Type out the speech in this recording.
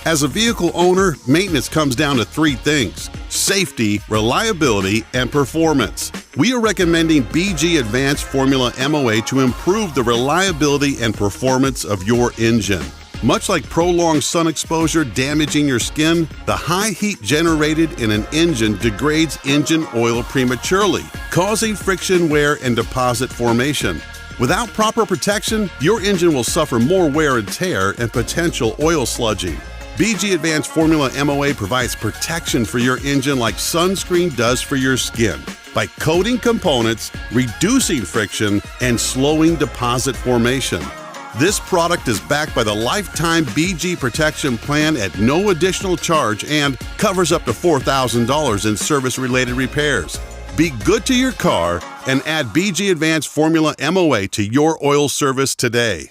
As a vehicle owner, maintenance comes down to three things: safety, reliability, and performance. We are recommending BG Advanced Formula MOA to improve the reliability and performance of your engine. Much like prolonged sun exposure damaging your skin, the high heat generated in an engine degrades engine oil prematurely, causing friction wear and deposit formation. Without proper protection, your engine will suffer more wear and tear and potential oil sludging. BG Advanced Formula MOA provides protection for your engine like sunscreen does for your skin by coating components, reducing friction, and slowing deposit formation. This product is backed by the lifetime BG protection plan at no additional charge and covers up to $4,000 in service-related repairs. Be good to your car and add BG Advanced Formula MOA to your oil service today.